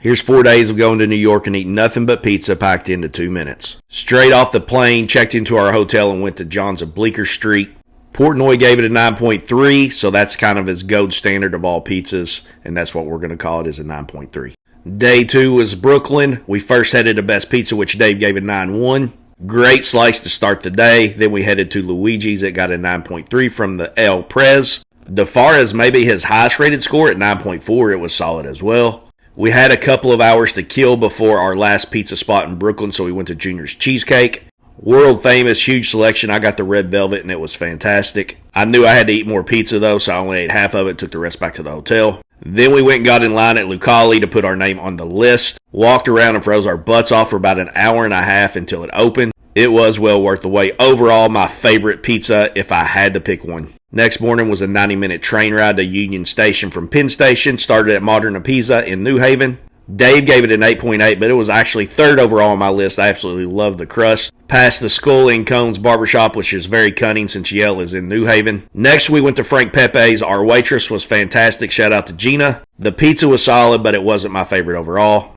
Here's 4 days of going to New York and eating nothing but pizza packed into 2 minutes. Straight off the plane, checked into our hotel and went to John's of Bleecker Street. Portnoy gave it a 9.3, so that's kind of his gold standard of all pizzas, and that's what we're going to call it, is a 9.3. Day 2 was Brooklyn. We first headed to Best Pizza, which Dave gave a 9.1. Great slice to start the day. Then we headed to Luigi's. It got a 9.3 from the El Prez. DeFaras maybe his highest rated score at 9.4. It was solid as well. We had a couple of hours to kill before our last pizza spot in Brooklyn, so we went to Junior's Cheesecake. World famous, huge selection. I got the red velvet, and it was fantastic. I knew I had to eat more pizza, though, so I only ate half of it, took the rest back to the hotel. Then we went and got in line at Lucali to put our name on the list. Walked around and froze our butts off for about an hour and a half until it opened. It was well worth the wait. Overall, my favorite pizza if I had to pick one. Next morning was a 90-minute train ride to Union Station from Penn Station. Started at Modern Pizza in New Haven. Dave gave it an 8.8, but it was actually third overall on my list. I absolutely love the crust. Passed the Skull and Cones Barbershop, which is very cunning since Yale is in New Haven. Next, we went to Frank Pepe's. Our waitress was fantastic. Shout out to Gina. The pizza was solid, but it wasn't my favorite overall.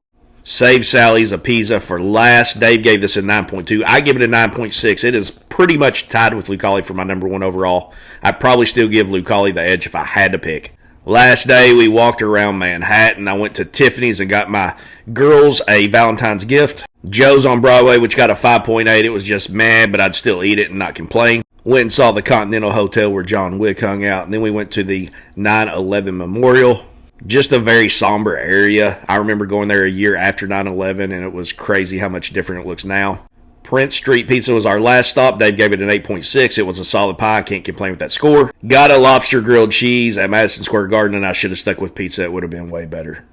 Saved Sally's a pizza for last. Dave gave this a 9.2. I give it a 9.6. It is pretty much tied with Lucali for my number one overall. I'd probably still give Lucali the edge if I had to pick. Last day, we walked around Manhattan. I went to Tiffany's and got my girls a Valentine's gift. Joe's on Broadway, which got a 5.8. It was just meh, but I'd still eat it and not complain. Went and saw the Continental Hotel where John Wick hung out. And then we went to the 9/11 Memorial. Just a very somber area. I remember going there a year after 9/11, and it was crazy how much different it looks now. Prince Street Pizza was our last stop. Dave gave it an 8.6. It was a solid pie. Can't complain with that score. Got a lobster grilled cheese at Madison Square Garden, and I should have stuck with pizza. It would have been way better.